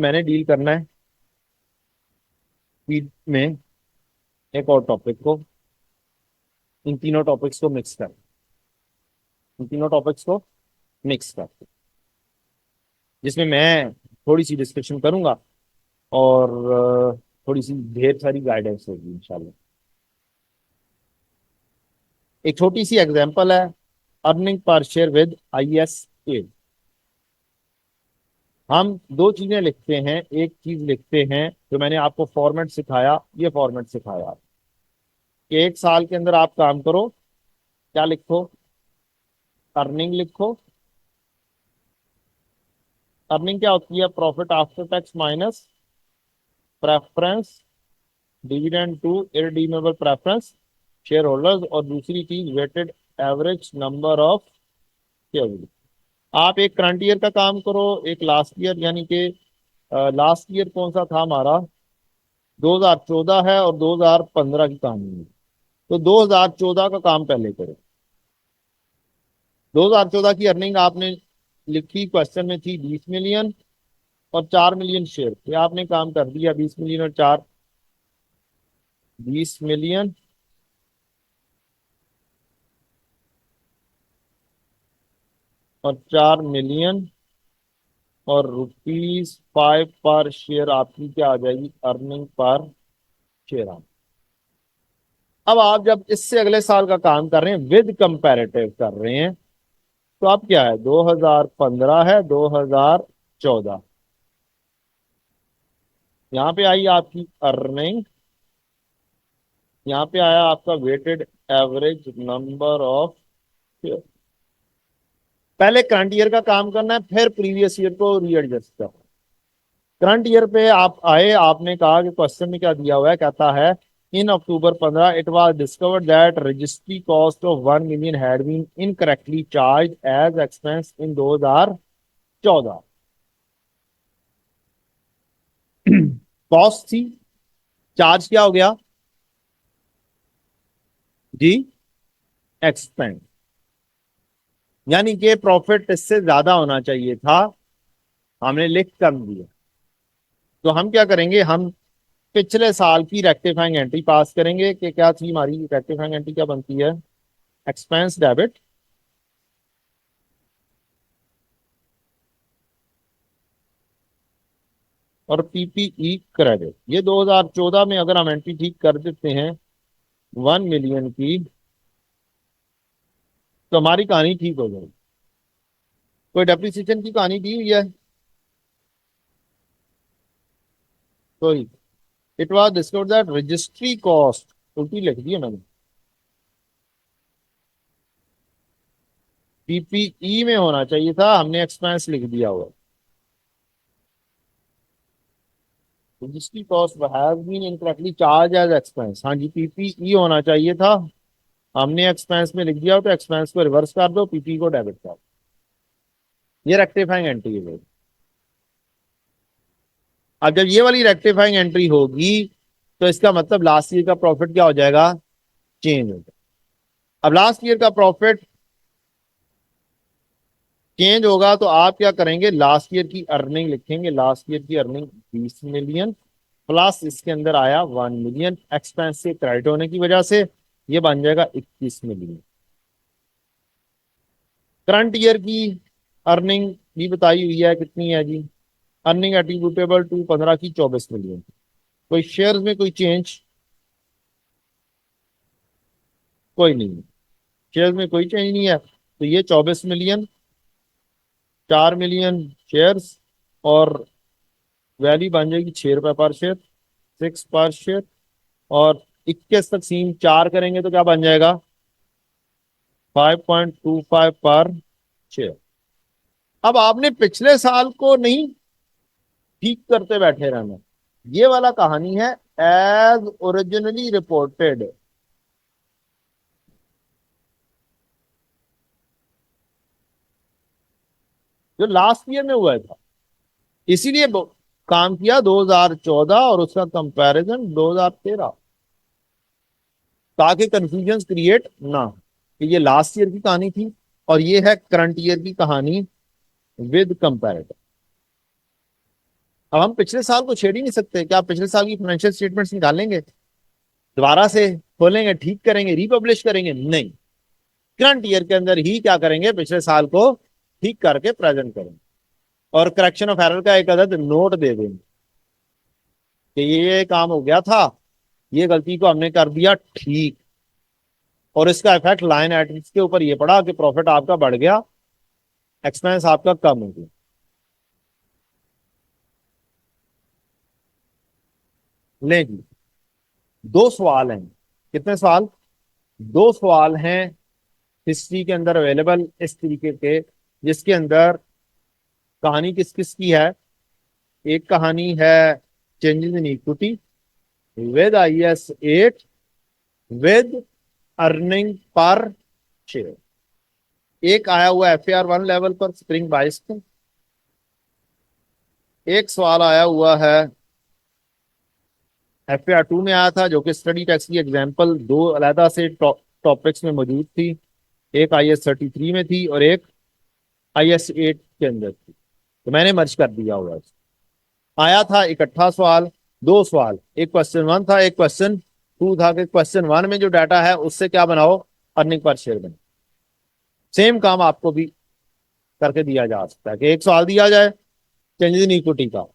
मैंने डील करना है स्पीड में एक और टॉपिक को, इन तीनों टॉपिक्स को मिक्स कर, इन तीनों टॉपिक्स को मिक्स कर, जिसमें मैं थोड़ी सी डिस्कशन करूंगा और थोड़ी सी ढेर सारी गाइडेंस होगी इंशाल्लाह। एक छोटी सी एग्जांपल है, earning per share with ISA। हम दो चीजें लिखते हैं, एक चीज लिखते हैं जो मैंने आपको फॉर्मेट सिखाया, ये फॉर्मेट सिखाया कि एक साल के अंदर आप काम करो, क्या लिखो, अर्निंग लिखो। अर्निंग क्या होती है? Profit after tax minus preference dividend to irredeemable preference share holders, और दूसरी चीज weighted average number of share. आप एक करंट ईयर का काम करो, एक लास्ट ईयर, यानी कि लास्ट ईयर कौन सा था हमारा? 2014 है और 2015 की कहानी है। तो 2014 का काम पहले करो। 2014 की अर्निंग आपने लिखी, क्वेश्चन में थी 20 मिलियन और 4 मिलियन शेयर थे। आपने काम कर दिया 20 मिलियन और 4, 20 मिलियन और 4 मिलियन और ₹5 पर शेयर आपकी क्या आ जाएगी? Earning per share. अब आप जब इससे अगले साल का काम कर रहे हैं, विद कंपैरेटिव कर रहे हैं, तो अब क्या है? 2015 है, 2014। यहाँ पे आई आपकी अर्निंग, यहाँ पे आया आपका weighted average number of share. पहले करंट ईयर का काम करना है, फिर प्रीवियस ईयर को रीएडजस्ट करना है। करंट ईयर पे आप आए, आपने कहा कि क्वेश्चन में क्या दिया हुआ है, कहता है in October 15 it was discovered that registry cost of 1 million had been incorrectly charge as expense in 2014। Cost थी, चार्ज क्या हो गया जी? एक्सपेंस। यानी कि प्रॉफिट इससे ज्यादा होना चाहिए था, हमने लिख कम दिया। तो हम क्या करेंगे, हम पिछले साल की रेक्टिफाइंग एंट्री पास करेंगे कि क्या थी हमारी रेक्टिफाइंग एंट्री, क्या बनती है? एक्सपेंस डेबिट और PPE क्रेडिट। ये 2014 में अगर हम एंट्री ठीक कर देते हैं 1 मिलियन की, तो हमारी कहानी ठीक हो जाएगी। कोई डेप्रिसिएशन की कहानी दी हुई है? Sorry, it was discovered that registry cost, उल्टी लिख दी है मैंने, PPE में होना चाहिए था, हमने एक्सपेंस लिख दिया हुआ। Registry cost has been incorrectly charge as expense, हाँ जी, PPE होना चाहिए था, हमने एक्सपेंस में लिख दिया हो, तो एक्सपेंस को रिवर्स कर दो, PPE को डेबिट कर दो। ये रेक्टिफाइंग एंट्री है। अब जब ये वाली रेक्टिफाइंग एंट्री होगी, तो इसका मतलब लास्ट ईयर का प्रॉफिट क्या हो जाएगा? चेंज हो जाएगा। अब लास्ट ईयर का प्रॉफिट चेंज होगा, तो आप क्या करेंगे? लास्ट ईयर की अर्निंग लिखेंगे। लास्ट ईयर की अर्निंग 20 मिलियन, प्लस इसके अंदर आया 1 मिलियन एक्सपेंस से क्रेडिट होने की वजह से, ये बन जाएगा 21 मिलियन। करंट ईयर की अर्निंग भी बताई हुई है, कितनी है जी? अर्निंग एट्रीब्यूटेबल टू 15 की 24 मिलियन। कोई शेयर्स में कोई चेंज? कोई नहीं, शेयर्स में कोई चेंज नहीं है, तो ये 24 मिलियन, 4 मिलियन शेयर्स, और वैल्यू बन जाएगी ₹6 पर शेयर, 6 पर शेयर। और 21 तक 4 करेंगे तो क्या बन जाएगा? 5.25 पर शेयर। अब आपने पिछले साल को नहीं ठीक करते बैठे रहना, ये वाला कहानी है एज ओरिजिनली रिपोर्टेड, जो लास्ट ईयर में हुआ था। इसीलिए काम किया 2014 और उसका कंपैरिजन 2013, ताकि कंफ्यूजन क्रिएट ना हो कि ये लास्ट ईयर की कहानी थी और ये है करंट ईयर की कहानी विद कंपैरेटिव। अब हम पिछले साल को छेड़ ही नहीं सकते। क्या आप पिछले साल की फाइनेंशियल स्टेटमेंट्स निकालेंगे, दोबारा से खोलेंगे, ठीक करेंगे, रिपब्लिश करेंगे? नहीं, करंट ईयर के अंदर ही क्या करेंगे, पिछले साल को ठीक करके प्रेजेंट करेंगे और करेक्शन ऑफ एरर का एक अदद नोट दे देंगे कि ये काम हो गया था, ये गलती को हमने कर दिया ठीक, और इसका इफेक्ट लाइन आइटम्स के ऊपर ये पड़ा कि प्रॉफिट आपका बढ़ गया, एक्सपेंस आपका कम हो गया। ले जी, दो सवाल हैं। कितने सवाल? दो सवाल हैं हिस्ट्री के अंदर अवेलेबल इस तरीके के, जिसके अंदर कहानी किस किस की है। एक कहानी है changes in equity with IS 8 with earning per share. एक आया हुआ FAR 1 लेवल पर स्प्रिंग 22 को। एक सवाल आया हुआ है FAR 2 में आया था, जो कि स्टडी टैक्स की एग्जाम्पल दो अलहदा से टॉपिक्स में मौजूद थी। एक IS 33 में थी और एक IS 8 के अंदर थी, तो मैंने मर्ज कर दिया हुआ है। आया था इकट्ठा सवाल, दो सवाल, एक क्वेश्चन 1 था, एक क्वेश्चन 2 था कि क्वेश्चन 1 में जो डाटा है उससे क्या बनाओ, अर्निंग पर शेयर बनाओ। सेम काम आपको भी करके दिया जा सकता है कि एक सवाल दिया जाए चेंजेस इन इक्विटी का,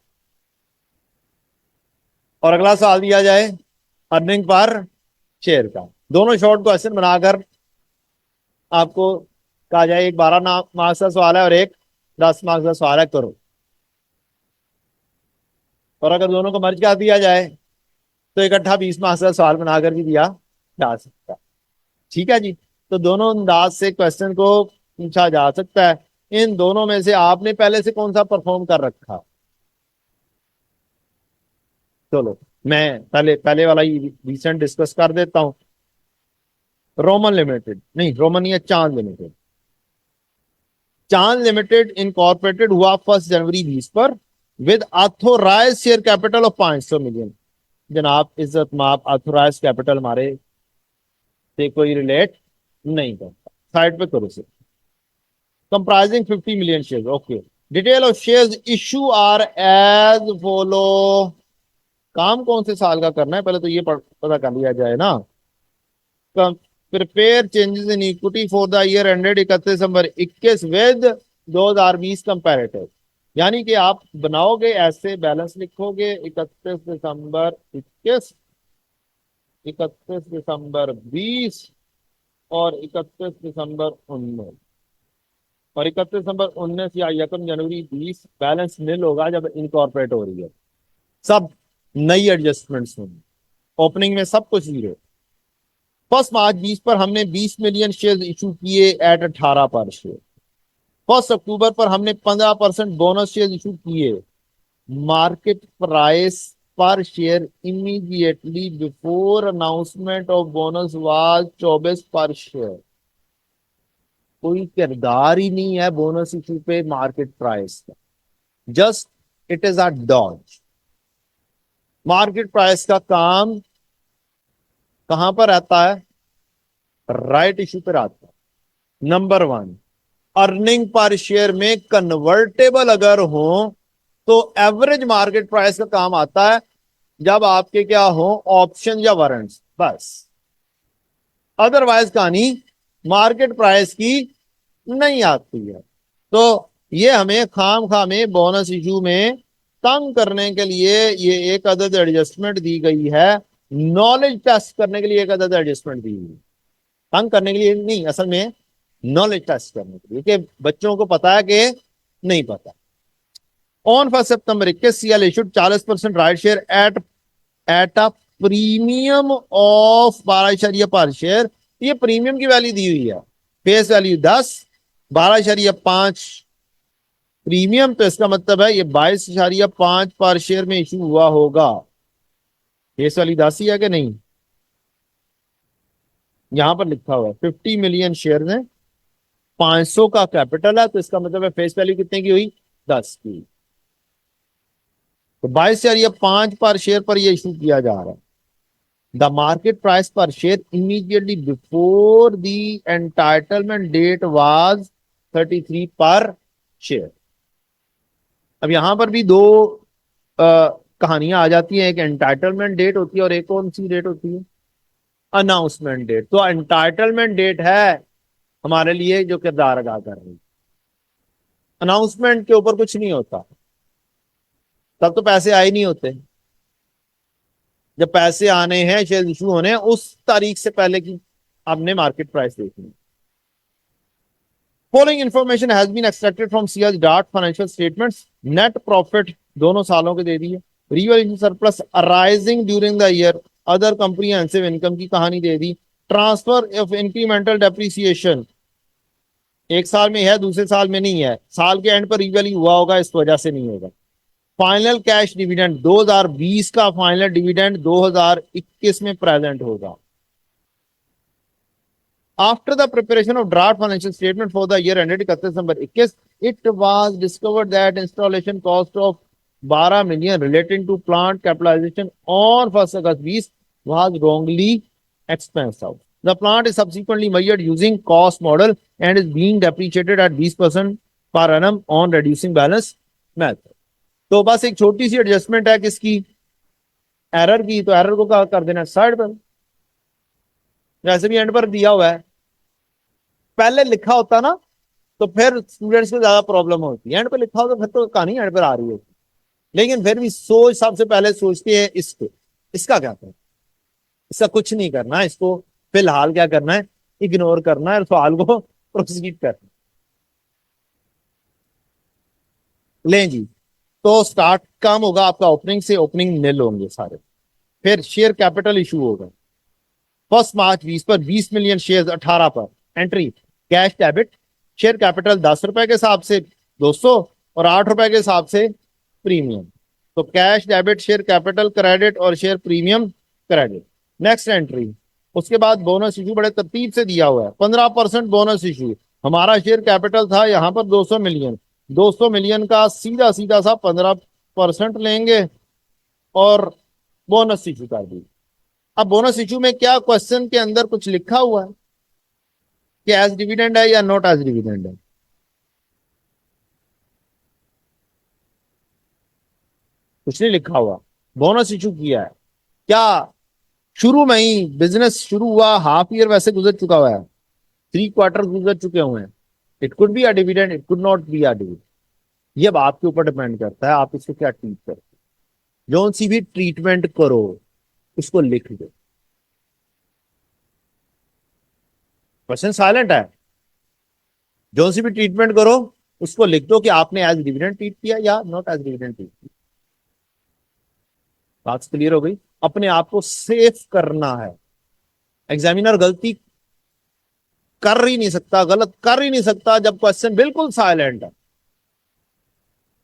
और अगला सवाल दिया जाए अर्निंग पर शेयर का। दोनों शॉर्ट क्वेश्चन बनाकर आपको कहा जाए एक 12 मार्क्स का सवाल है और एक 10 मार्क्स का सवाल है, करो। और अगर दोनों को मर्ज कर दिया जाए तो इकट्ठा 20 मार्क्स का सवाल बनाकर भी दिया जा सकता है। ठीक है जी। तो दोनों अंदाज से क्वेश्चन को पूछा जा सकता है। इन दोनों में से आपने पहले से कौन सा परफॉर्म कर रखा? चलो मैं पहले पहले वाला ही रिसेंट डिस्कस कर देता हूं। रोमन लिमिटेड, नहीं रोमन नहीं है, चांद लिमिटेड। चांद लिमिटेड इनकॉर्पोरेटेड हुआ 1 जनवरी 20 पर with authorize share capital of 500 million. जनाब इज्जत माप ऑथोराइज कैपिटल हमारे से कोई रिलेट नहीं करता। साइड पे करो से। Comprising 50 million share, okay. Detail of shares issue are as follow. काम कौन से साल का करना है पहले तो ये पता कर लिया जाए ना। Prepare changes in equity for the year ended 31 December 21 with 2020 comparative. यानी कि आप बनाओगे ऐसे, बैलेंस लिखोगे 31 दिसंबर 21, 31 दिसंबर 20 और 31 दिसंबर 19, और 31 दिसंबर 19 या 1 जनवरी 20 बैलेंस नील होगा जब इनकॉर्पोरेट हो रही है। सब नई एडजस्टमेंट्स होंगी, ओपनिंग में सब कुछ जीरो। 1 मार्च 20 पर हमने 20 मिलियन शेयर इशू किए एट 18 पर शेयर। 1 अक्टूबर पर हमने 15% बोनस शेयर इशू किए। Market price per share immediately before announcement of bonus was 24 per share. कोई किरदार ही नहीं है बोनस इशू पे मार्केट प्राइस का, just it is a dodge. Market price का काम कहां पर आता है? राइट इशू पर आता है। नंबर 1, अर्निंग पर शेयर में कन्वर्टेबल अगर हो तो एवरेज मार्केट प्राइस का काम आता है जब आपके क्या हो, ऑप्शन या वारंट्स, बस। अदरवाइज कहानी मार्केट प्राइस की नहीं आती है। तो ये हमें खाम खा में बोनस इशू में तंग करने के लिए ये एक अदद एडजस्टमेंट दी गई है। नॉलेज टेस्ट करने के लिए एक अदद एडजस्टमेंट दी गई है, तंग करने के लिए नहीं, असल में नॉलेज टेस्ट करने के लिए कि बच्चों को पता है कि नहीं पता। On 1 September 21 CL issued 40% right share at a premium of 12 पर शेयर। ये प्रीमियम की वैल्यू दी हुई है, फेस वैल्यू 10, 12.5 प्रीमियम, तो इसका मतलब है ये 22.5 पर शेयर में इशू हुआ होगा। फेस वैल्यू 10 ही है कि नहीं? यहां पर लिखा हुआ है 50 मिलियन शेयर है, 500 का कैपिटल है, तो इसका मतलब है फेस वैल्यू कितने की हुई? 10 की। तो 22.5 पर शेयर पर यह इशू किया जा रहा है। The market price per share immediately before the entitlement date was 33 per share. अब यहां पर भी दो कहानियां आ जाती हैं। एक एंटाइटलमेंट डेट होती है और एक कौन सी डेट होती है, अनाउंसमेंट डेट। तो एंटाइटलमेंट डेट है हमारे लिए जो किरदार अदा कर रही है, अनाउंसमेंट के ऊपर कुछ नहीं होता, तब तो पैसे आए नहीं होते। जब पैसे आने हैं, शेयर इशू होने हैं, उस तारीख से पहले की आपने मार्केट प्राइस देखनी है। Following information has been extracted from CS dart financial statements. Net profit दोनों सालों के दे दी है, real surplus arising during the year, other comprehensive income की कहानी दे दी, ट्रांसफर ऑफ इंक्रीमेंटल डेप्रिसिएशन एक साल में है, दूसरे साल में नहीं है, साल के एंड पर रिवैल्यू हुआ होगा, इस वजह से नहीं होगा। फाइनल कैश डिविडेंड 2020 का फाइनल डिविडेंड 2021 में प्रेजेंट होगा। After the preparation of draft financial statement for the year ended 31 December 21, it was discovered that installation cost of 12 million relating to plant capitalization on 1st August 20 was wrongly expensed out. The plant is subsequently measured using cost model and is being depreciated at 20% per annum on reducing balance method. तो बस एक छोटी सी adjustment है किसकी, error की। तो error को क्या कर देना साइड पर, वैसे भी एंड पर दिया हुआ है, पहले लिखा होता ना तो फिर स्टूडेंट्स को ज्यादा प्रॉब्लम होती है। एंड पे लिखा होता फिर तो कहानी एंड पर आ रही होती, लेकिन फिर भी सोच सबसे पहले सोचते हैं इसको, इसका क्या करना, इसका कुछ नहीं करना है, इसको फिलहाल क्या करना है, इग्नोर करना है और सवाल को प्रोसीड करना। लें जी, तो स्टार्ट काम होगा आपका ओपनिंग से, ओपनिंग नील होंगे सारे। फिर शेयर कैपिटल इशू होगा 1 मार्च 20 पर 20 मिलियन शेयर 18 पर entry cash debit, share capital 10 रुपए के हिसाब से 200 और 8 रुपए के हिसाब से प्रीमियम। तो cash debit, share capital credit और share premium credit. Next entry, उसके बाद बोनस इशू बड़े तरतीब से दिया हुआ है, 15% बोनस इशू। हमारा शेयर कैपिटल था यहाँ पर 200 मिलियन, 200 मिलियन का सीधा सीधा सा 15% लेंगे और बोनस इशू कर दी। अब बोनस इशू में क्या क्वेश्चन के अंदर कुछ लिखा हुआ है कि एज डिविडेंड है या नॉट एज डिविडेंड है? कुछ नहीं लिखा हुआ, बोनस इशू किया है। क्या शुरू में ही बिजनेस शुरू हुआ, हाफ ईयर वैसे गुजर चुका हुआ है, 3 क्वार्टर गुजर चुके हुए हैं, it could be a dividend, it could not be a dividend. ये अब आपके ऊपर डिपेंड करता है आप इसको क्या ट्रीट करते हो। जो सी भी ट्रीटमेंट करो उसको लिख दो। क्वेश्चन साइलेंट है, जो सी भी ट्रीटमेंट करो उसको लिख दो कि आपने एज डिविडेंड ट्रीट किया या नॉट एज डिविडेंड ट्रीट किया। बात क्लियर हो गई? अपने आप को सेफ करना है। एग्जामिनर गलती कर ही नहीं सकता, गलत कर ही नहीं सकता जब क्वेश्चन बिल्कुल साइलेंट है।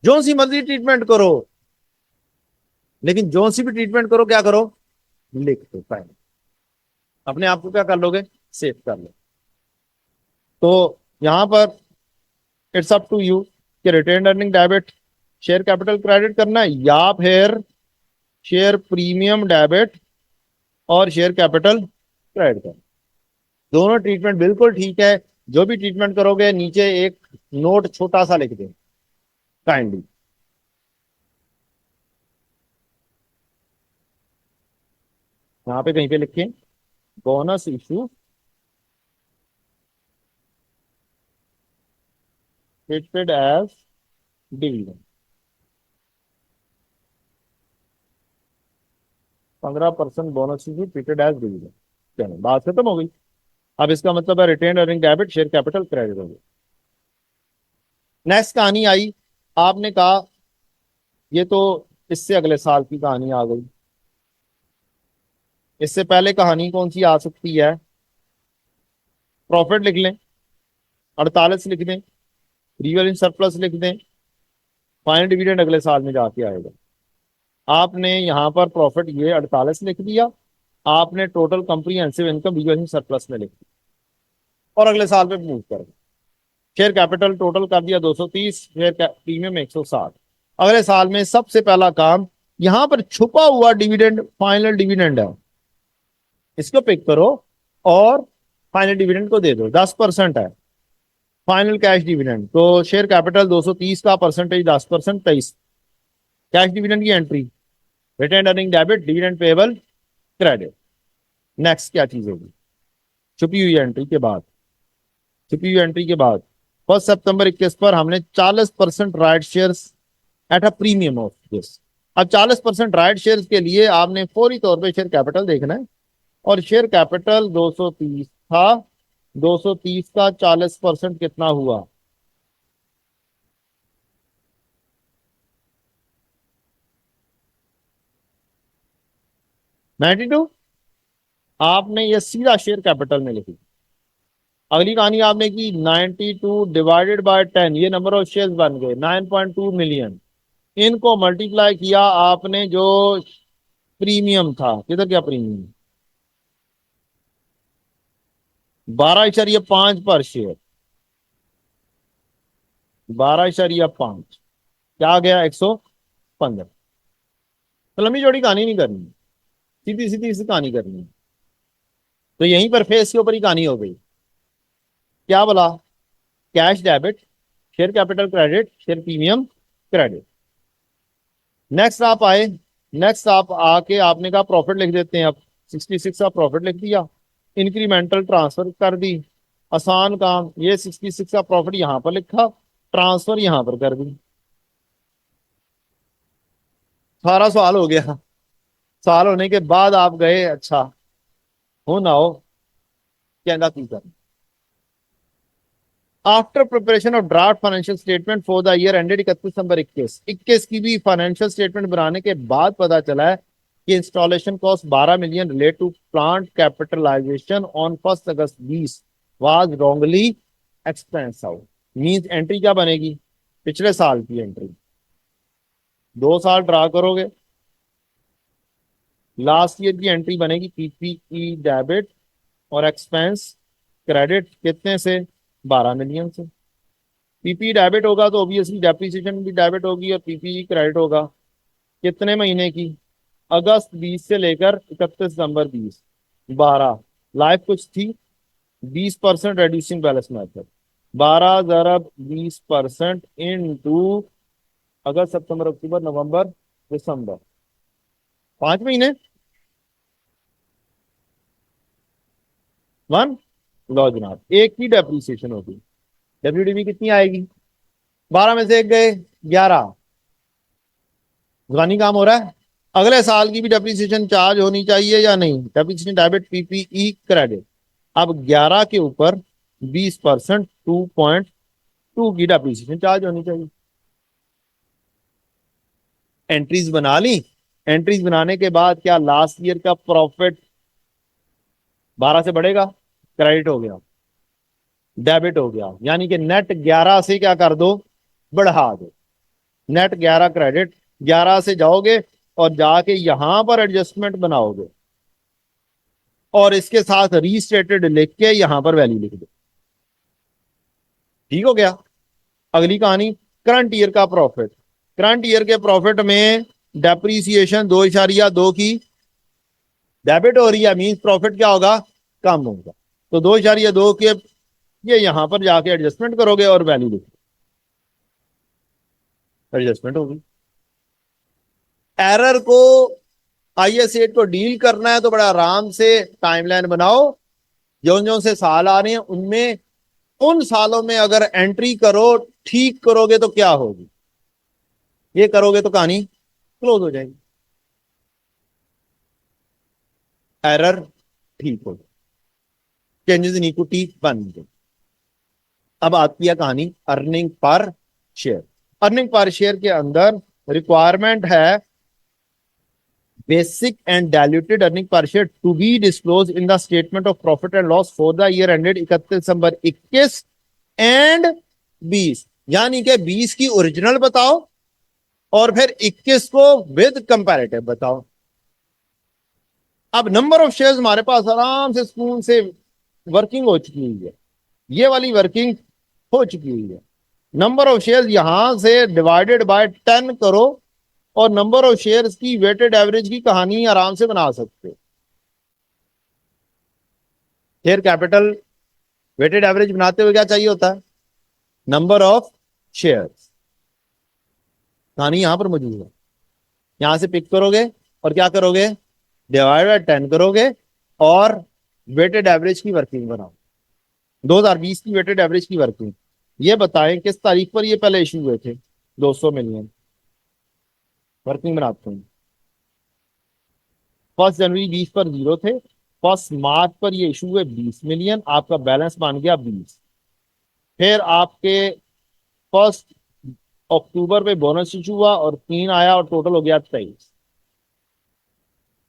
जो सी मर्जी ट्रीटमेंट करो, लेकिन जो सी भी ट्रीटमेंट करो क्या करो, लिख दो पहले, अपने आप को क्या कर लोगे, सेफ कर लो। तो यहां पर इट्स अप टू यू कि retain earning debit share capital credit करना है या फिर शेयर प्रीमियम डेबिट और शेयर कैपिटल क्रेडिट करना। दोनों ट्रीटमेंट बिल्कुल ठीक है। जो भी ट्रीटमेंट करोगे नीचे एक नोट छोटा सा लिख दें काइंडली। यहां पे कहीं पे लिखें bonus issue treated as dividend, 15% bonus issue treated as dividend. चलो बात खत्म हो गई। अब इसका मतलब है retain earning debit share capital credit हो गया। नेक्स्ट कहानी आई, आपने कहा ये तो इससे अगले साल की कहानी आ गई। इससे पहले कहानी कौन सी आ सकती है? प्रॉफिट लिख लें, 48 लिख दें, रियल इन सरप्लस लिख दें, फाइनल डिविडेंड अगले साल में जाके आएगा। आपने यहां पर प्रॉफिट ये 48 लिख दिया, आपने total comprehensive income real in surplus में लिख दी और अगले साल पे मूव कर गए। शेयर कैपिटल टोटल कर दिया 230, शेयर प्रीमियम 160। अगले साल में सबसे पहला काम, यहां पर छुपा हुआ डिविडेंड फाइनल डिविडेंड है, इसको पिक करो और फाइनल डिविडेंड को दे दो। 10% है फाइनल कैश डिविडेंड। तो शेयर कैपिटल 230 का परसेंटेज 10%, 23। कैश डिविडेंड की entry, retain earning debit, dividend payable credit. Next क्या चीज होगी? छुपी हुई एंट्री के बाद, छुपी हुई एंट्री के बाद 1 सितंबर 21 पर हमने 40% right shares at a premium of this. अब 40% राइट शेयर्स के लिए आपने फौरी तौर पे शेयर कैपिटल देखना है, और शेयर कैपिटल 230 था। 230 का 40% कितना हुआ? 92। आपने ये सीधा शेयर कैपिटल में लिखी। अगली कहानी आपने की 92 डिवाइडेड बाय 10, ये नंबर ऑफ शेयर्स बन गए 9.2 मिलियन। इनको मल्टीप्लाई किया आपने जो प्रीमियम था, किधर क्या प्रीमियम, 12.5 पर शेयर, 12.5, क्या आ गया? 115। तो लंबी चौड़ी कहानी नहीं करनी, सीधी सीधी सी कहानी करनी है। तो यहीं पर फेस के ऊपर ही कहानी हो गई। क्या बोला? Cash debit, share capital credit, share premium credit. Next आप आए, नेक्स्ट आप आके आपने कहा प्रॉफिट लिख देते हैं। अब 66 का प्रॉफिट लिख दिया, इंक्रीमेंटल ट्रांसफर कर दी, आसान काम। ये 66 का प्रॉफिट यहां पर लिखा, ट्रांसफर यहां पर कर दी, सारा सवाल हो गया। सवाल होने के बाद आप गए, अच्छा हो ना हो, कहना की कर। After preparation of draft financial statement for the year ended 31 December 21 की भी फाइनेंशियल स्टेटमेंट बनाने के बाद पता चला है कि installation cost 12 million relate to plant capitalization on 1 August 20 was wrongly expense out. Means entry क्या बनेगी? पिछले साल की एंट्री। 2 साल ड्रा करोगे, लास्ट ईयर की एंट्री बनेगी पीपीई डेबिट और एक्सपेंस क्रेडिट कितने से? 12 मिलियन से। पीपी डेबिट होगा तो ऑब्वियसली डेप्रिसिएशन भी डेबिट होगी, और पीपी क्रेडिट होगा कितने महीने की? अगस्त 20 से लेकर 31 दिसंबर 20। 12 लाइफ कुछ थी, 20% रेड्यूसिंग बैलेंस मेथड, 12 × 20% इंटू अगस्त सितंबर अक्टूबर नवंबर दिसंबर, 5 महीने। वन, लो जनाब, एक की डेप्रिसिएशन होगी। डब्ल्यूडीबी कितनी आएगी? 12 में से एक गए, 11। जुबानी काम हो रहा है। अगले साल की भी डेप्रिसिएशन चार्ज होनी चाहिए या नहीं? Depreciation debit PPE credit. अब 11 के ऊपर 20%, 2.2 की डेप्रिसिएशन चार्ज होनी चाहिए। एंट्रीज बना ली। एंट्रीज बनाने के बाद क्या लास्ट ईयर का प्रॉफिट 12 से बढ़ेगा? क्रेडिट हो गया, डेबिट हो गया, यानी कि नेट 11 से क्या कर दो? बढ़ा दो। नेट 11 क्रेडिट, 11 से जाओगे और जाके यहां पर एडजस्टमेंट बनाओगे, और इसके साथ रीस्टेटेड लिख के यहां पर वैल्यू लिख दो। ठीक हो गया। अगली कहानी करंट ईयर का प्रॉफिट। करंट ईयर के प्रॉफिट में डेप्रीसिएशन 2.2 की डेबिट हो रही है, मींस प्रॉफिट क्या होगा? कम होगा। तो 2.2 के ये यहां पर जाके एडजस्टमेंट करोगे और वैल्यू लिखो, एडजस्टमेंट होगी। एरर को, IS8 को डील करना है तो बड़ा आराम से टाइमलाइन बनाओ। जो जो से साल आ रहे हैं उनमें, उन सालों में अगर एंट्री करो, ठीक करोगे तो क्या होगी? ये करोगे तो कहानी क्लोज हो जाएगी, एरर ठीक हो, चेंजेस इन इक्विटी बन गए। अब आती है कहानी earning per share. Earning per share के अंदर रिक्वायरमेंट है basic and diluted earning per share to be disclose in the statement of profit and loss for the year ended 31 December 21 and 20। यानी कि 20 की ओरिजिनल बताओ और फिर 21 को विद कंपैरेटिव बताओ। अब नंबर ऑफ शेयर्स हमारे पास आराम से स्पून से वर्किंग हो चुकी हुई है, ये वाली वर्किंग हो चुकी हुई है। नंबर ऑफ शेयर्स यहां से डिवाइडेड बाय 10 करो और नंबर ऑफ शेयर्स की वेटेड एवरेज की कहानी आराम से बना सकते हो। शेयर कैपिटल वेटेड एवरेज बनाते हुए क्या चाहिए होता है? Number of shares. कहानी यहां पर मौजूद है। यहां से पिक करोगे और क्या करोगे, डिवाइड बाय 10 करोगे और वेटेड एवरेज की वर्किंग बनाओ, 2020 की वेटेड एवरेज की वर्किंग। ये बताएं किस तारीख पर ये पहले इशू हुए थे 200 मिलियन, वर्किंग बनाते हैं। 1 जनवरी 20 पर जीरो थे, 1 मार्च पर ये इशू हुए 20 मिलियन, आपका बैलेंस बन गया 20। फिर आपके 1 अक्टूबर पे बोनस इशू हुआ और 3 आया और टोटल हो गया 23।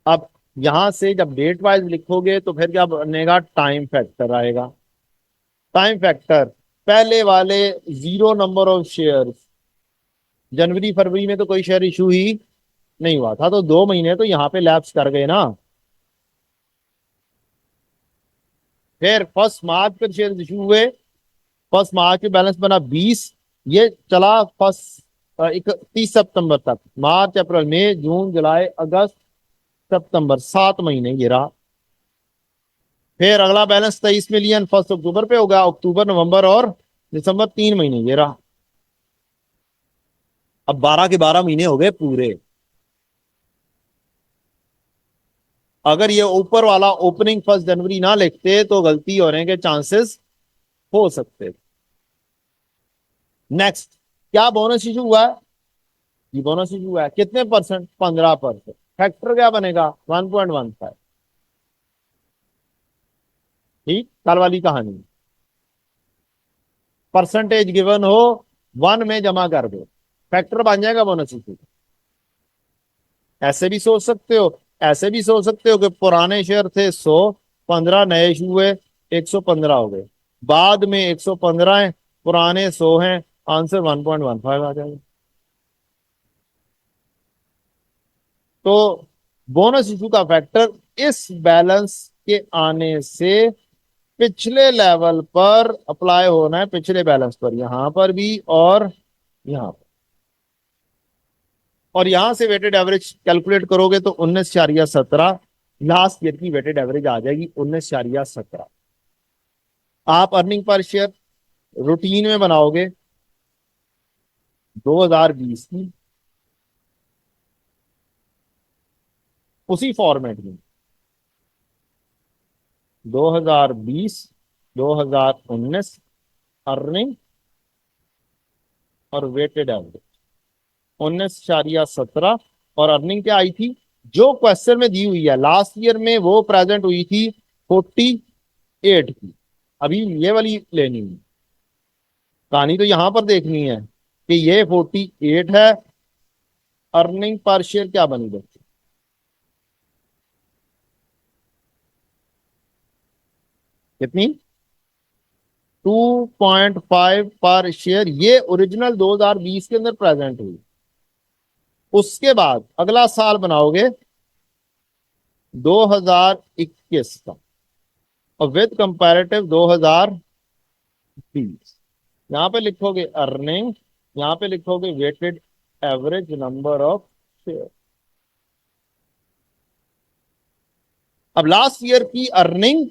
अब यहां से जब डेट वाइज लिखोगे तो फिर क्या बनेगा, टाइम फैक्टर आएगा। टाइम फैक्टर, पहले वाले जीरो नंबर ऑफ शेयर, जनवरी फरवरी में तो कोई शेयर इशू ही नहीं हुआ था, तो 2 महीने तो यहाँ पे लैप्स कर गए ना। फिर 1 मार्च पर शेयर इशू हुए, 1 मार्च में बैलेंस बना 20, ये चला 31 सितंबर तक, मार्च अप्रैल मई जून जुलाई अगस्त सितंबर, 7 महीने ये रहा। फिर अगला बैलेंस 23 मिलियन 1 अक्टूबर पे होगा, अक्टूबर नवंबर और दिसंबर 3 महीने ये रहा। अब 12 के 12 महीने हो गए पूरे। अगर ये ऊपर वाला ओपनिंग 1 जनवरी ना लिखते तो गलती होने के चांसेस हो सकते। नेक्स्ट, क्या बोनस इशू हुआ है, ये बोनस इशू हुआ है कितने परसेंट, 15%। फैक्टर क्या बनेगा, 1.15। ठीक, कल वाली कहानी, परसेंटेज गिवन हो 1 में जमा कर दो, फैक्टर बन जाएगा बोनस इशू। ऐसे भी सोच सकते हो, ऐसे भी सोच सकते हो कि पुराने शेयर थे 100, 15 नए इशू हुए, 115 हो गए, बाद में 115 है, पुराने 100 हैं, आंसर 1.15 आ जाएगा। तो बोनस इशू का फैक्टर इस बैलेंस के आने से पिछले लेवल पर अप्लाई होना है, पिछले बैलेंस पर, यहां पर भी और यहां पर। और यहां से वेटेड एवरेज कैलकुलेट करोगे तो 19.17, लास्ट ईयर की वेटेड एवरेज आ जाएगी 19.17। आप अर्निंग पर शेयर रूटीन में बनाओगे 2020 की, उसी फॉर्मेट में 2020, 2019 अर्निंग और वेटेड एवरेज 19.17। और अर्निंग क्या आई थी, जो क्वेश्चन में दी हुई है लास्ट ईयर में वो प्रेजेंट हुई थी 48 की, अभी ये वाली लेनी है। कहानी तो यहां पर देखनी है कि ये 48 है, अर्निंग पर शेयर क्या बनी बच्चे, कितनी, 2.5 पर शेयर, ये ओरिजिनल 2020 के अंदर प्रेजेंट हुई। उसके बाद अगला साल बनाओगे 2021 का, और विद कंपैरेटिव 2020, यहां पे लिखोगे अर्निंग, यहां पे लिखोगे weighted average number of share. अब लास्ट ईयर की अर्निंग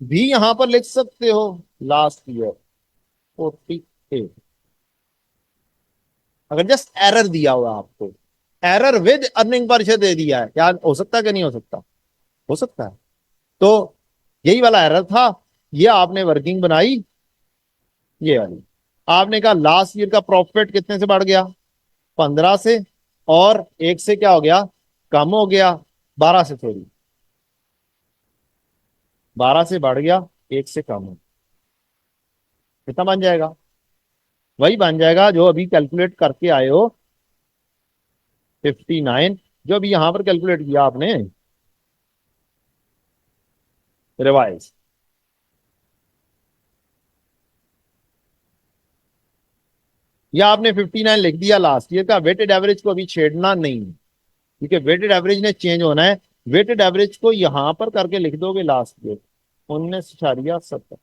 भी यहां पर लिख सकते हो, लास्ट ईयर 48। अगर जस्ट एरर दिया हुआ आपको, error with earning per share दे दिया है, क्या हो सकता है कि नहीं हो सकता, हो सकता है। तो यही वाला एरर था, ये आपने वर्किंग बनाई, ये वाली। आपने कहा लास्ट ईयर का प्रॉफिट कितने से बढ़ गया, 15 से, और एक से क्या हो गया, कम हो गया, 12 से, सॉरी 12 से बढ़ गया, एक से कम हो, कितना बन जाएगा, वही बन जाएगा जो अभी कैलकुलेट करके आए हो, 59, जो अभी यहां पर कैलकुलेट किया आपने रिवाइज। या आपने 59 लिख दिया लास्ट ईयर का, वेटेड एवरेज को अभी छेड़ना नहीं है, क्योंकि वेटेड एवरेज ने चेंज होना है। वेटेड एवरेज को यहां पर करके लिख दोगे लास्ट ईयर 19.70,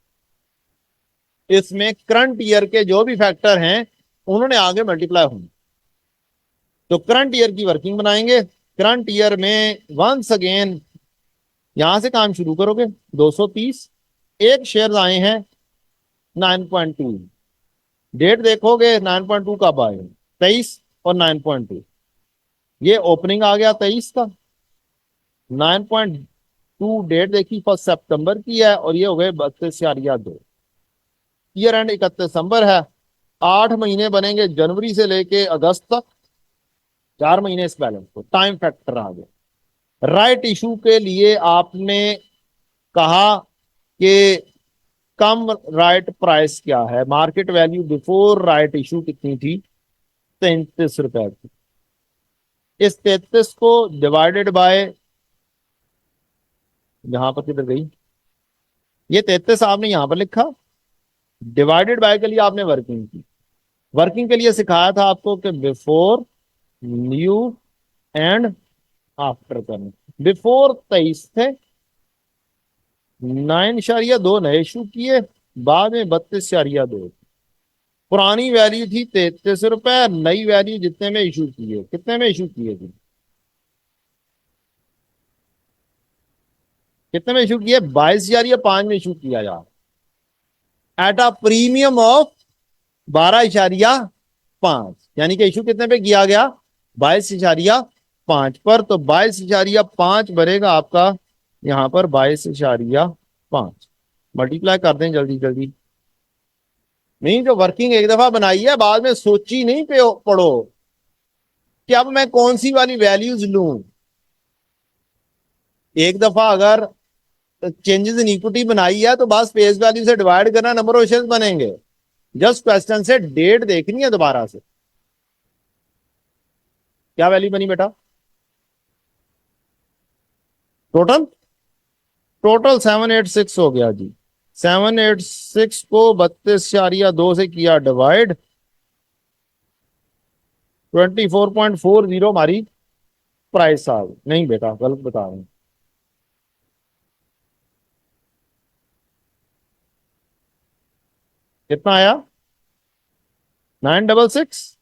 इसमें करंट ईयर के जो भी फैक्टर हैं उन्होंने आगे मल्टीप्लाई होंगे। तो करंट ईयर की वर्किंग बनाएंगे, करंट ईयर में वंस अगेन यहां से काम शुरू करोगे, 230, एक शेयर आए हैं 9.2, डेट देखोगे 9.2 कब आए, 23 और 9.2, ये ओपनिंग आ गया 23 का, 9.2 डेट देखी 1 सितंबर की है, और ये हो गए 32 ईयर एंड 31 दिसंबर है। 8 महीने बनेंगे जनवरी से लेके अगस्त तक, 4 महीने इस बैलेंस को, टाइम फैक्टर आ गया। राइट इशू के लिए आपने कहा कि कम राइट प्राइस क्या है, market value before right issue कितनी थी, 33 रुपए थी। इस 33 को डिवाइडेड बाय, यहां पर किधर गई, ये 33 आपने यहां पर लिखा, डिवाइडेड बाय के लिए आपने वर्किंग की। वर्किंग के लिए सिखाया था आपको कि बिफोर, न्यू एंड आफ्टर करना। बिफोर 23 थे, 9.2 नए इशू किए, बाद में 32.2। पुरानी वैल्यू थी 33 रुपए, नई वैल्यू जितने में इशू किए, कितने में इशू किए थे, कितने में इशू किए, 22,000 या 5 में इशू किया यार, एट अ प्रीमियम ऑफ 12.5, यानी कि इशू कितने पे किया गया, 22.5 पर। तो 22.5 बनेगा आपका यहां पर 22.5, मल्टीप्लाई कर दें जल्दी जल्दी। नहीं, जो वर्किंग एक दफा बनाई है, बाद में सोची नहीं पे पढ़ो कि अब मैं कौन सी वाली वैल्यूज लूं। एक दफा अगर चेंजेस इन इक्विटी बनाई है तो बस फेस वैल्यू से डिवाइड करना, नंबर ऑफ शेयर्स बनेंगे। जस्ट क्वेश्चन से डेट देखनी है दोबारा से, क्या वैल्यू बनी बेटा, टोटल, टोटल 786 हो गया जी। 786 को 32.2 से किया डिवाइड, 24.40 हमारी प्राइस आ गई। नहीं बेटा, गलत बता रहे हैं। कितना आया, 966।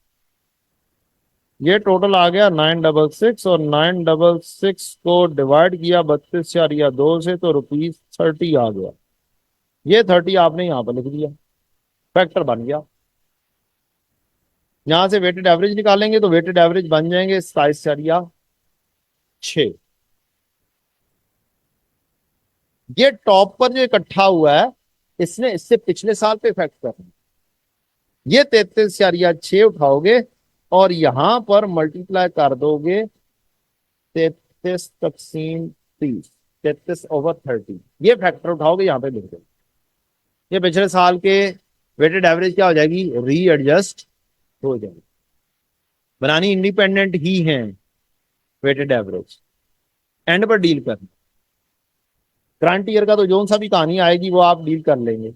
ये टोटल आ गया 966, और 966 को डिवाइड किया 32.2 से, तो ₹30 आ गया। ये 30 आपने यहां पर लिख दिया, फैक्टर बन गया। यहां से वेटेड एवरेज निकालेंगे तो वेटेड एवरेज बन जाएंगे 27.6। ये टॉप पर जो इकट्ठा हुआ है, इसने इससे पिछले साल पे इफेक्ट करना। ये 33.6 उठाओगे और यहां पर मल्टीप्लाई कर दोगे, 33 तकसीम 30, 33/30, ये फैक्टर उठाओगे यहां पे लिख दो। ये पिछले साल के वेटेड एवरेज क्या हो जाएगी, रीएडजस्ट हो जाएगी। बनानी इंडिपेंडेंट ही है वेटेड एवरेज, एंड पर डील करना। करंट ईयर का तो जोन सा भी कहानी आएगी वो आप डील कर लेंगे।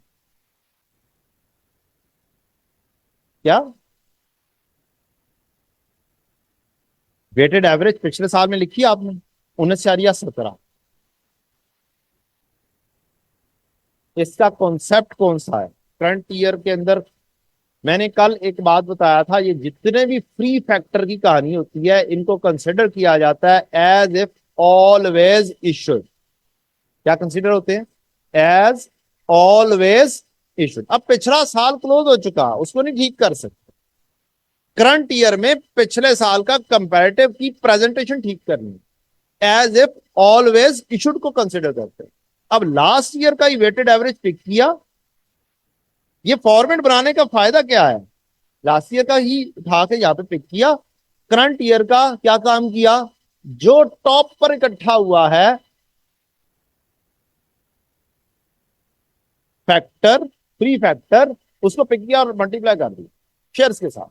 क्या, वेटेड एवरेज पिछले साल में लिखी आपने 19.17, इसका कॉन्सेप्ट कौन सा है करंट ईयर के अंदर। मैंने कल एक बात बताया था, ये जितने भी फ्री फैक्टर की कहानी होती है इनको कंसिडर किया जाता है एज इफ ऑलवेज इशूड। क्या कंसिडर होते हैं, एज ऑलवेज इशूड। अब पिछला साल क्लोज हो चुका, उसको नहीं ठीक कर सकते। करंट ईयर में पिछले साल का कंपैरेटिव की प्रेजेंटेशन ठीक करनी है, एज इफ ऑलवेज इशूड को कंसिडर करते हैं। अब लास्ट ईयर का ही वेटेड एवरेज पिक किया, ये फॉर्मेट बनाने का फायदा क्या है, लास्ट ईयर का ही उठा के यहां पे पिक किया, करंट ईयर का क्या काम किया, जो टॉप पर इकट्ठा हुआ है फैक्टर, फ्री फैक्टर, उसको पिक किया और मल्टीप्लाई कर दिया शेयर्स के साथ।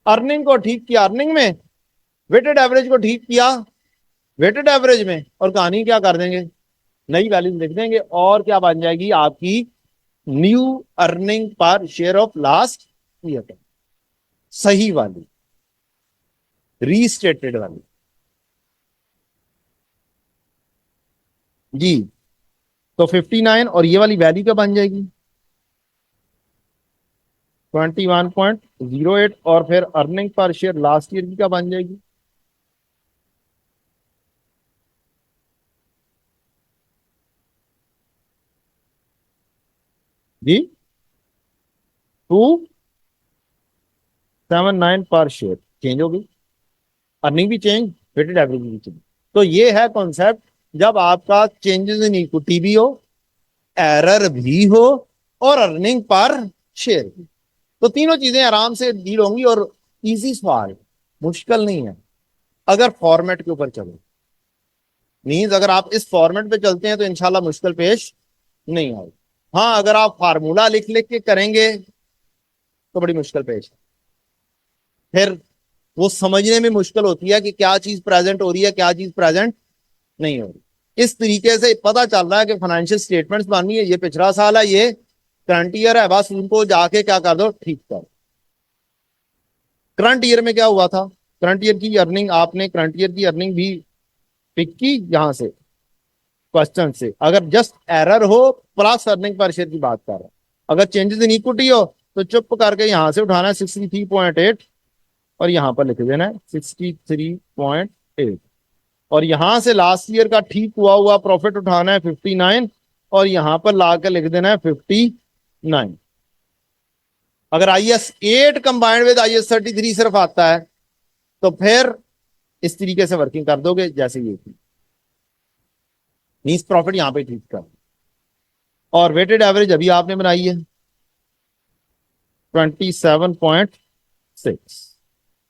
अर्निंग को ठीक किया अर्निंग में, वेटेड एवरेज को ठीक किया वेटेड एवरेज में, और कहानी क्या कर देंगे, नई वैल्यू लिख देंगे, और क्या बन जाएगी आपकी, new earning per share of last year, सही वाली, रीस्टेटेड वाली। जी, तो 59, और ये वाली वैल्यू क्या बन जाएगी, 21.08, और फिर earning per share last year की क्या बन जाएगी, जी 279 पर शेयर चेंज होगी। अर्निंग भी चेंज, वेटेड एवरेज भी चेंज। तो ये है कॉन्सेप्ट, जब आपका चेंजेस इन इक्विटी भी हो, एरर भी हो, और अर्निंग पर शेयर भी, तो तीनों चीजें आराम से डील होंगी। और इजी सवाल, मुश्किल नहीं है अगर फॉर्मेट के ऊपर चलो। मीन्स अगर आप इस फॉर्मेट पे चलते हैं तो इंशाल्लाह मुश्किल पेश नहीं आएगी। हाँ, अगर आप फार्मूला लिख लिख के करेंगे तो बड़ी मुश्किल पेश है। फिर वो समझने में मुश्किल होती है कि क्या चीज प्रेजेंट हो रही है, क्या चीज प्रेजेंट नहीं हो रही। इस तरीके से पता चल रहा है कि फाइनेंशियल स्टेटमेंट्स बननी है, ये पिछला साल है, ये करंट ईयर है, बस उनको जाके क्या कर दो, ठीक करो। करंट ईयर में क्या हुआ था, करंट ईयर की अर्निंग, आपने करंट ईयर की अर्निंग भी पिक की यहां से क्वेश्चन से। अगर जस्ट एरर हो प्लस अर्निंग पर शेयर की बात कर रहा है, अगर चेंजेस इन इक्विटी हो तो चुप करके यहां से उठाना है 63.8 और यहां पर लिख देना है 63.8, और यहां से लास्ट ईयर का ठीक हुआ प्रॉफिट उठाना है 59 और यहां पर लाकर लिख देना है 59। अगर IS 8 कंबाइंड विद IS 33 सिर्फ आता है तो फिर इस तरीके से वर्किंग कर दोगे जैसे ये थी, मींस प्रॉफिट यहां पे ठीक कर। और वेटेड एवरेज अभी आपने बनाई है 27.6,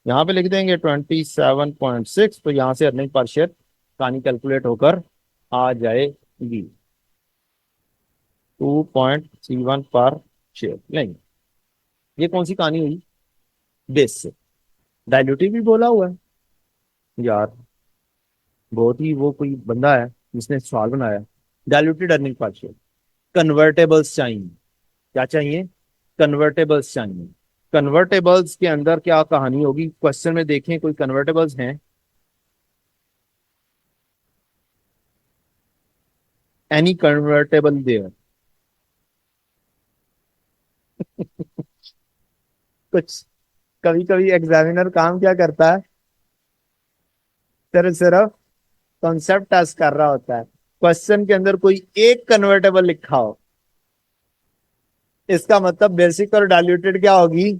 यहां पे लिख देंगे 27.6, तो यहां से अर्निंग पर शेयर कहानी कैलकुलेट होकर आ जाएगी 2.31 पर शेयर। नहीं, ये कौन सी कहानी हुई, बेस से डायल्यूटिव भी बोला हुआ है यार, बहुत ही वो कोई बंदा है जिसने सवाल बनाया। Diluted earning per share, convertibles चाहिए, क्या चाहिए, कन्वर्टेबल्स चाहिए। कन्वर्टेबल्स के अंदर क्या कहानी होगी, क्वेश्चन में देखें कोई कन्वर्टेबल्स हैं, एनी कन्वर्टेबल देयर कुछ, कभी कभी एग्जामिनर काम क्या करता है, सिर्फ सिर्फ कॉन्सेप्ट टेस्ट कर रहा होता है। क्वेश्चन के अंदर कोई एक कन्वर्टेबल लिखा हो, इसका मतलब बेसिक और डाइल्यूटेड क्या होगी,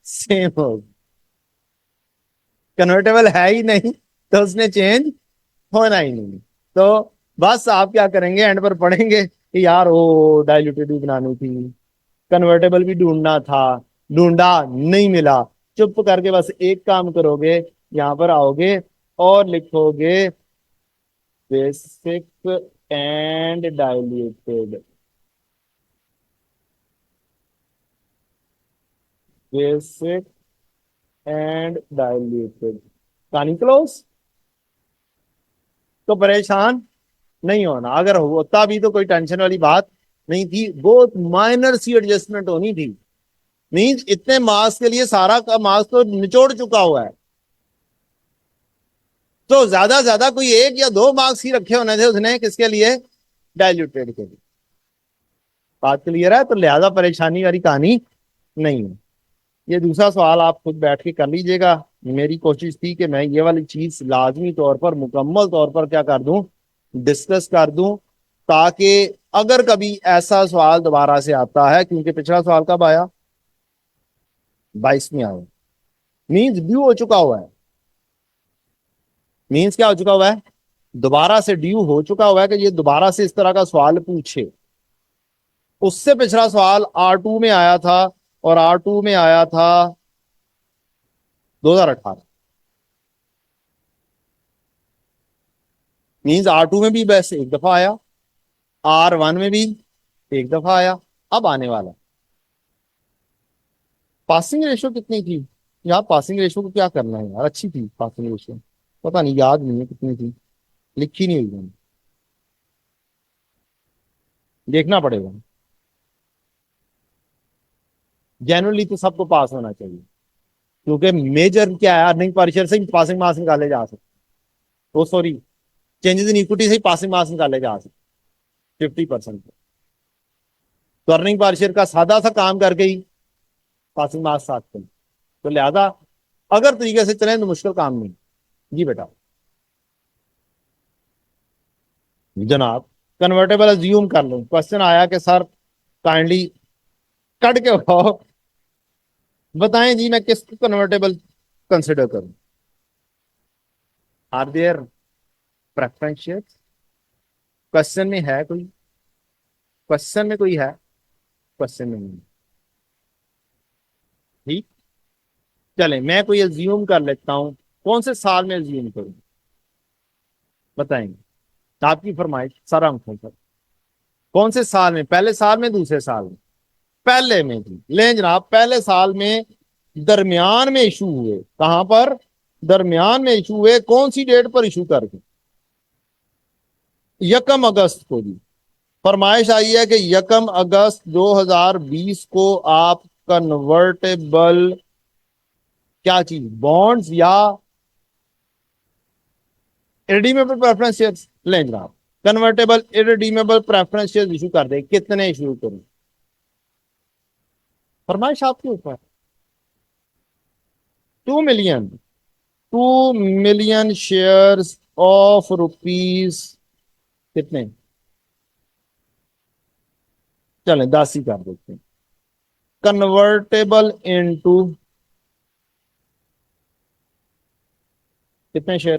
सेम होगी। कन्वर्टेबल है ही नहीं तो उसने चेंज होना ही नहीं। तो बस आप क्या करेंगे, एंड पर पढ़ेंगे कि यार ओ डाइल्यूटेड भी बनानी थी, कन्वर्टेबल भी ढूंढना था, ढूंढा नहीं मिला। चुप करके बस एक काम करोगे, यहां पर आओगे और लिखोगे basic and diluted, basic and diluted, कहानी क्लोज। तो परेशान नहीं होना, अगर होता भी तो कोई टेंशन वाली बात नहीं थी, बहुत माइनर सी एडजस्टमेंट होनी थी। मीन्स इतने मार्क्स के लिए सारा का मार्क्स तो निचोड़ चुका हुआ है, तो ज्यादा कोई एक या दो मार्क्स ही रखे होने थे उसने, किसके लिए, डाइल्यूटेड के लिए। बात क्लियर है, तो लिहाजा परेशानी वाली कहानी नहीं है। ये दूसरा सवाल आप खुद बैठ के कर लीजिएगा। मेरी कोशिश थी कि मैं ये वाली चीज लाजमी तौर पर, मुकम्मल तौर पर क्या कर दूं, डिस्कस कर दूं, ताकि अगर कभी ऐसा सवाल दोबारा से आता है, क्योंकि पिछला सवाल कब आया, 22 में आया, मीन्स ड्यू हो चुका हुआ है। मीन्स क्या हो चुका हुआ है, दोबारा से ड्यू हो चुका हुआ है कि ये दोबारा से इस तरह का सवाल पूछे। उससे पिछला सवाल R2 में आया था, और R2 में आया था 2018। मीन्स R2 में भी बस एक दफा आया, R1 में भी एक दफा आया, अब आने वाला। पासिंग रेशो कितनी थी यार, पासिंग रेशो को क्या करना है यार, अच्छी थी पासिंग रेशो, पता नहीं याद नहीं है कितनी थी, लिखी नहीं हुई मैंने, देखना पड़ेगा। जनरली तो सबको पास होना चाहिए, क्योंकि मेजर क्या है, अर्निंग पर शेयर से ही पासिंग मार्क्स निकाले जा सकते, वो सॉरी, चेंजेस इन इक्विटी से ही पासिंग मार्क्स निकाले जा सकते 50%। तो अर्निंग पर शेयर का सादा सा काम करके ही पासिंग मार्क्स आते हैं। तो लिहाजा अगर तरीके से चलें तो मुश्किल काम नहीं। जी बेटा, जनाब, कन्वर्टेबल अज्यूम कर लो, क्वेश्चन आया कि सर काइंडली कट के उठाओ, बताएं जी मैं किसको कन्वर्टेबल कंसिडर करूं। Are there preference shares? Question में है कोई? क्वेश्चन में कोई है? क्वेश्चन में नहीं। ठीक। चले मैं कोई अज्यूम कर लेता हूं। कौन से साल में अज्यूम करूं? बताएंगे? आपकी फरमाइश, सारा अंक सर। कौन से साल में? पहले साल में, दूसरे साल में? पहले में थी। ले जनाब, पहले साल में दरमियान में इशू हुए। कहां पर? दरमियान में इशू हुए। कौन सी डेट पर इशू कर दी? 1 अगस्त को जी। फरमाइश आई है कि 1 अगस्त 2020 को आप कन्वर्टेबल क्या चीज, बॉन्ड्स या इरिडीमेबल प्रेफरेंस शेयर्स लें जनाब। Convertible irredeemable preference shares issue कर दे। कितने इशू करूं? फरमाइश आपके ऊपर। 2 million. 2 million shares of rupees कितने? चलें 10 ही कर देते हैं। कन्वर्टेबल इनटू कितने शेयर?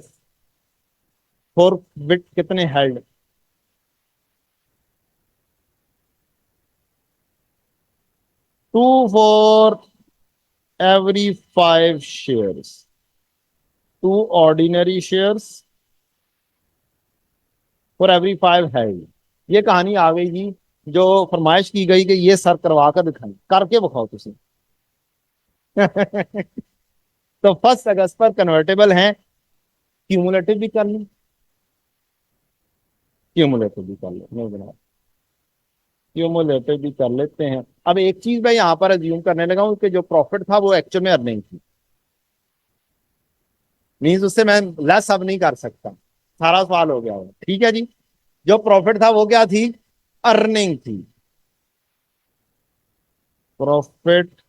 फॉर बिट कितने held? 2 for every 5 shares. 2 ordinary shares for every 5 held. ये कहानी आ गई जी, जो फरमाइश की गई कि ये सर करवा कर दिखाएं, करके दिखाओ तुम। तो 1 अगस्त पर कन्वर्टेबल हैं। क्यूमुलेटिव भी कर लें? क्यूमुलेटिव भी कर लें, नहीं जनाब, क्यूमुलेटिव भी कर लेते हैं। अब एक चीज मैं यहां पर अज्यूम करने लगा हूं कि जो प्रॉफिट था वो एक्चुअल में अर्निंग थी। मीन्स उससे मैं लेस अब नहीं कर सकता। सारा सवाल हो गया। ठीक है जी। जो प्रॉफिट था वो क्या थी? अर्निंग थी। प्रॉफिट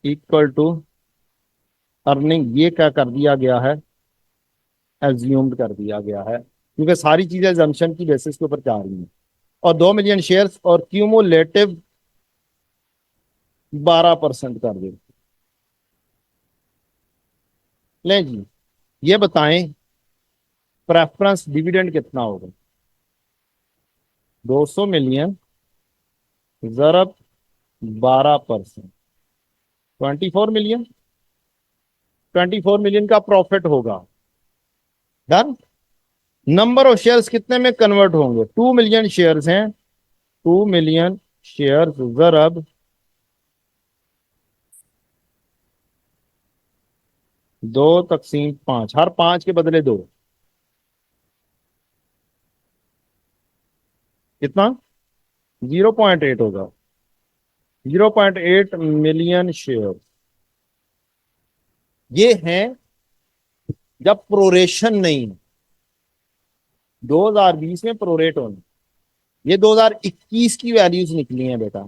इक्वल टू अर्निंग, ये क्या कर दिया गया है? एज्यूम्ड कर दिया गया है, क्योंकि सारी चीजें एजम्पशन की बेसिस के ऊपर जा रही हैं। और 2 मिलियन शेयर्स और क्यूमुलेटिव 12% कर दे। ले जी, ये बताएं प्रेफरेंस डिविडेंड कितना होगा? 200 मिलियन जरब 12%, 24 मिलियन। 24 मिलियन का प्रॉफिट होगा। डन। नंबर ऑफ शेयर्स कितने में कन्वर्ट होंगे? 2 मिलियन शेयर्स हैं। 2 मिलियन शेयर्स जरब 2/5, हर 5 के बदले 2। कितना? 0.8 होगा। 0.8 मिलियन शेयर। ये हैं जब प्रोरेशन नहीं है। 2020 में प्रोरेट होना। ये 2021 की वैल्यूज निकली हैं बेटा।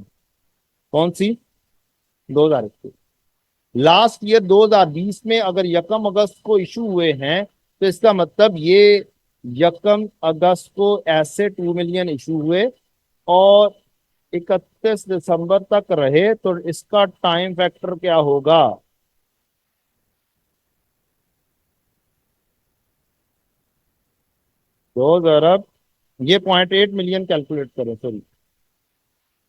कौन सी? 2021। लास्ट ईयर 2020 में अगर 1 अगस्त को इशू हुए हैं तो इसका मतलब ये 1 अगस्त को ऐसे 2 मिलियन इशू हुए और 31 दिसंबर तक रहे, तो इसका टाइम फैक्टर क्या होगा? दो अरब। ये 0.8 मिलियन कैलकुलेट करें, सॉरी।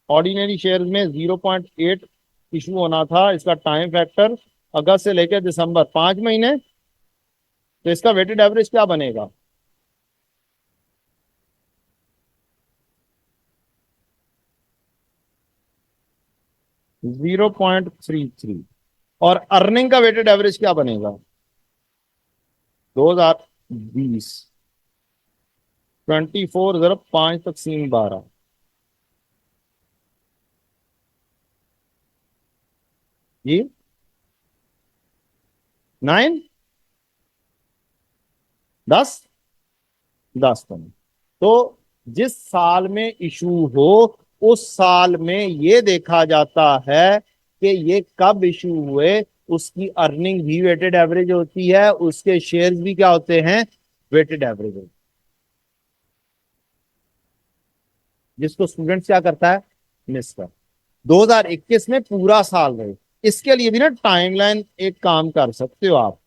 ऑर्डिनरी शेयर में 0.8 इशू होना था। इसका टाइम फैक्टर अगस्त से लेकर दिसंबर, 5 महीने। तो इसका वेटेड एवरेज क्या बनेगा? 0.33। और अर्निंग का वेटेड एवरेज क्या बनेगा? 2020। 24 ज़रब 5/12। जी 9, 10, 10 तो जिस साल में इशू हो उस साल में ये देखा जाता है कि ये कब इशू हुए। उसकी अर्निंग भी वेटेड एवरेज होती है, उसके शेयर्स भी क्या होते हैं? वेटेड एवरेज होते हैं। जिसको स्टूडेंट क्या करता है? मिस कर। 2021 में पूरा साल रहे। इसके लिए भी ना टाइमलाइन एक काम कर सकते हो आप।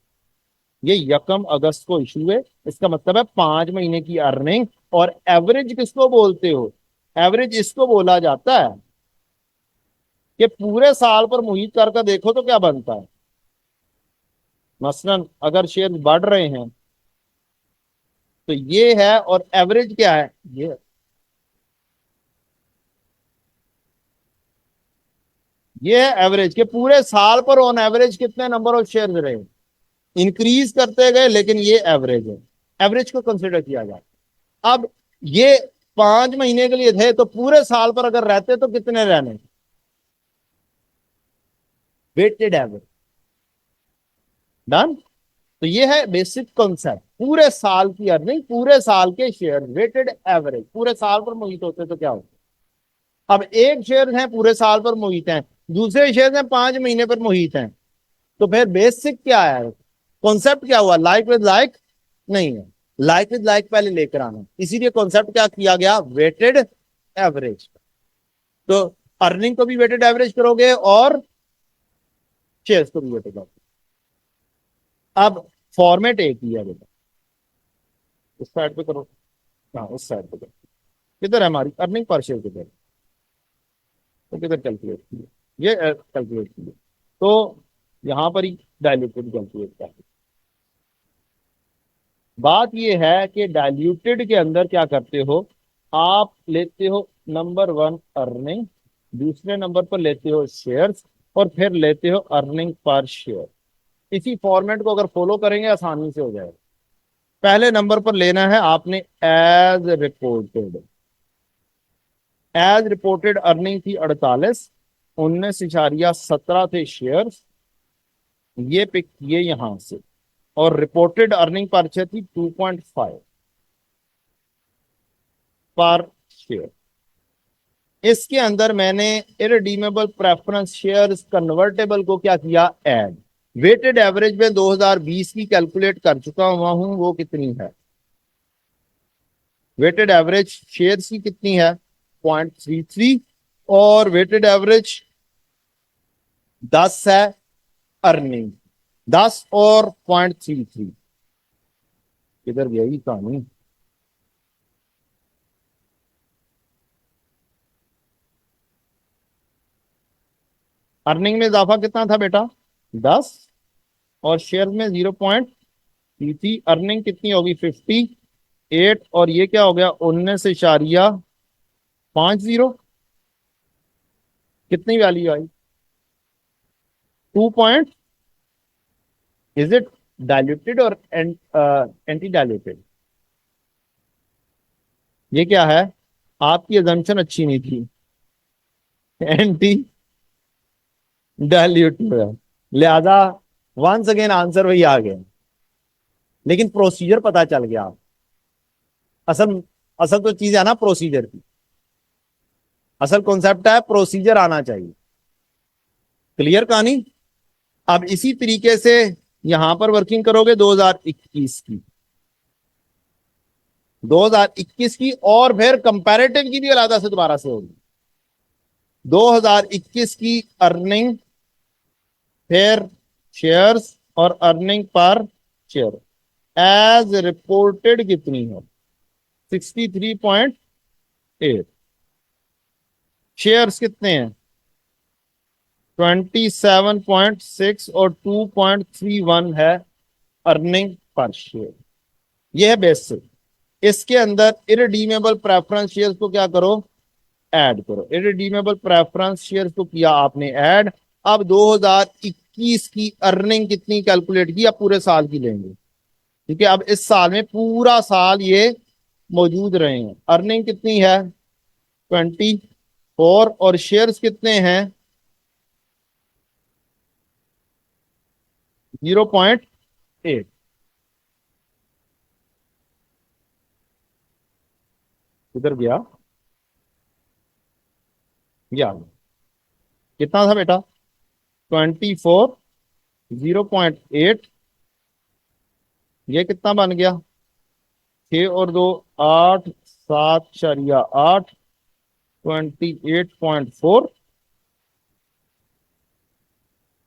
ये 1 अगस्त को इशू हुए, इसका मतलब है 5 महीने की अर्निंग। और एवरेज किसको बोलते हो? एवरेज इसको बोला जाता है कि पूरे साल पर मुहित करके देखो तो क्या बनता है। मसलन अगर शेयर बढ़ रहे हैं तो ये है, और एवरेज क्या है? ये है एवरेज के पूरे साल पर ऑन एवरेज कितने नंबर ऑफ शेयर रहे, इंक्रीज करते गए, लेकिन ये एवरेज है, एवरेज को कंसिडर किया जाए। अब ये 5 महीने के लिए थे, तो पूरे साल पर अगर रहते तो कितने रहने? Weighted average. डन। तो ये है बेसिक कॉन्सेप्ट, पूरे साल की अर्निंग, पूरे साल के शेयर, वेटेड एवरेज। पूरे साल पर मोहित होते तो क्या होता? अब एक शेयर है पूरे साल पर मोहित हैं, दूसरे शेयर हैं 5 महीने पर मोहित हैं, तो फिर बेसिक क्या है, कॉन्सेप्ट क्या हुआ? लाइक विद लाइक नहीं है, लाइक विद लाइक पहले लेकर आना, इसीलिए कॉन्सेप्ट क्या किया गया? Weighted average. तो अर्निंग को भी वेटेड एवरेज करोगे और शेयर्स को भी वेटेड एवरेज। अब फॉर्मेट एक ही है बेटा, इस साइड पे करो, हाँ उस साइड पे करो। किधर है हमारी अर्निंग पर शेयर? किधर? तो किधर कैलकुलेट की? ये कैलकुलेट की। तो यहां पर ही डायल्यूटेड कैलकुलेट किया। बात ये है कि डाइल्यूटेड के अंदर क्या करते हो, आप लेते हो नंबर 1 अर्निंग, दूसरे नंबर पर लेते हो शेयर्स, और फिर लेते हो अर्निंग पर शेयर। इसी फॉर्मेट को अगर फॉलो करेंगे आसानी से हो जाएगा। पहले नंबर पर लेना है आपने as reported. As reported earning थी 48, 19.17 थे शेयर्स, ये पिक किए यहां से। और रिपोर्टेड अर्निंग पर थी 2.5 पर शेयर। इसके अंदर मैंने इरडीमेबल प्रेफरेंस शेयर्स कन्वर्टेबल को क्या किया? ऐड। वेटेड एवरेज में 2020 की कैलकुलेट कर चुका हुआ हूं, वो कितनी है? वेटेड एवरेज शेयर्स की कितनी है? 0.33। और वेटेड एवरेज 10 है अर्निंग, 10 और 0.33। किधर गई कहानी? अर्निंग में इजाफा कितना था बेटा? 10। और शेयर में 0.33, अर्निंग कितनी होगी? 58। और ये क्या हो गया? 19.50। कितनी value I? 2 point. Is it diluted और एंटी डायल्यूटेड? ये क्या है? आपकी एजम्पशन अच्छी नहीं थी, एंटी डायल्यूटेड है, लिहाजा वंस अगेन आंसर वही आ गया। लेकिन प्रोसीजर पता चल गया। असल असल तो चीज है ना प्रोसीजर की, असल कॉन्सेप्ट है प्रोसीजर आना चाहिए। क्लियर कहानी? अब इसी तरीके से यहां पर वर्किंग करोगे 2021 की, 2021 की, और फिर कंपैरेटिव की भी अलग से दोबारा से होगी। 2021 की अर्निंग, फिर शेयर्स और earning per share as reported कितनी है? 63.8। शेयर्स कितने हैं? 27.6 और 2.31 है अर्निंग पर शेयर। यह है बेसिक। इसके अंदर इरडीमेबल प्रेफरेंस शेयर्स को क्या करो? ऐड करो। इरडीमेबल प्रेफरेंस शेयर्स को किया आपने ऐड। अब 2021 की अर्निंग कितनी कैलकुलेट की? अब पूरे साल की लेंगे, क्योंकि अब इस साल में पूरा साल ये मौजूद रहे हैं। अर्निंग कितनी है? 24। और शेयर्स कितने हैं? 0.8। किधर गया? या कितना था बेटा? 24, 0.8, ये कितना बन गया? 6 और 2 8, 7.8, 28.4,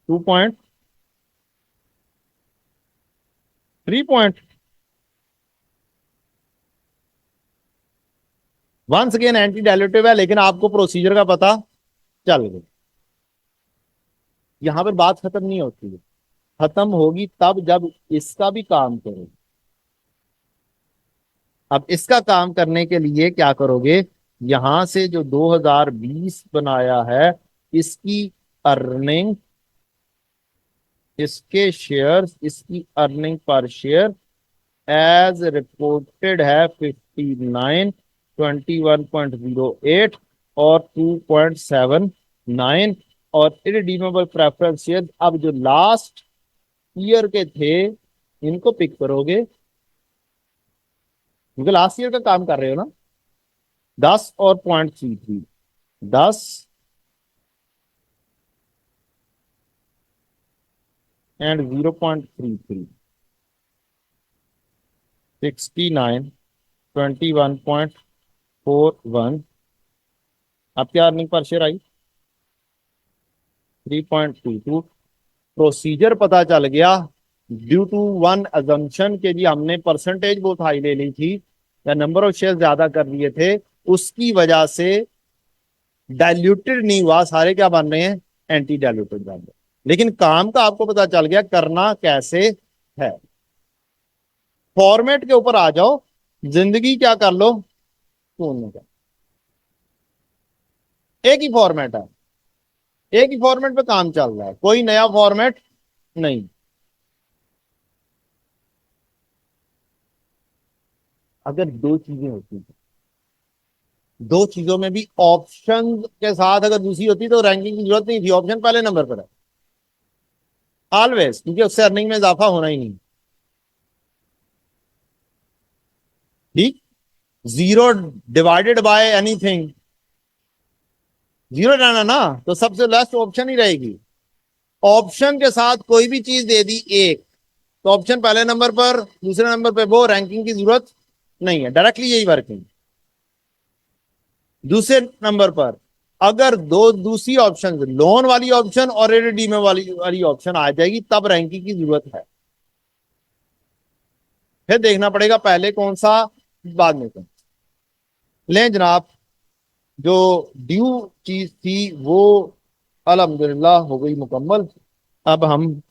2 point 3 point. Once again anti dilutive है, लेकिन आपको प्रोसीजर का पता चल गया। यहां पर बात खत्म नहीं होती है, खत्म होगी तब जब इसका भी काम करो। अब इसका काम करने के लिए क्या करोगे, यहां से जो 2020 बनाया है, इसकी अर्निंग, इसके शेयर्स, इसकी earning per share as reported है 59, 21.08 और 2.79। और इरडीमेबल प्रेफरेंस शेयर अब जो लास्ट ईयर के थे इनको पिक करोगे, क्योंकि लास्ट ईयर का काम कर रहे हो ना। 10 और 0.33, 10 एंड 0.33, 69, 21.41। अब क्या earning per share I, 3.22। Procedure पता चल गया। ड्यू टू वन अजम्पशन के जी हमने परसेंटेज बहुत हाई ले ली थी या नंबर ऑफ शेयर ज्यादा कर लिए थे, उसकी वजह से डाइल्यूटेड नहीं हुआ, सारे क्या बन रहे हैं, एंटी डाइल्यूटेड बन रहे हैं। लेकिन काम का आपको पता चल गया करना कैसे है। फॉर्मेट के ऊपर आ जाओ, जिंदगी क्या कर लो, सुनने का एक ही फॉर्मेट है, एक ही फॉर्मेट पे काम चल रहा है, कोई नया फॉर्मेट नहीं। अगर दो चीजें होती, दो चीजों में भी ऑप्शन के साथ अगर दूसरी होती तो रैंकिंग की जरूरत नहीं थी, ऑप्शन पहले नंबर पर है ऑलवेज, क्योंकि उससे अर्निंग में इजाफा होना ही नहीं। ठीक, zero divided by anything, zero रहना ना, तो सबसे लास्ट ऑप्शन ही रहेगी। ऑप्शन के साथ कोई भी चीज दे दी एक, तो ऑप्शन पहले नंबर पर, दूसरे नंबर पे वो, रैंकिंग की जरूरत नहीं है, डायरेक्टली यही वर्किंग। दूसरे नंबर पर अगर दो दूसरी ऑप्शन, लोन वाली ऑप्शन और रिडीम वाली ऑप्शन आ जाएगी, तब रैंकिंग की जरूरत है। फिर देखना पड़ेगा पहले कौन सा बाद में कौन सा। लें जनाब, जो ड्यू चीज थी वो अल्हम्दुलिल्लाह हो गई मुकम्मल। अब हम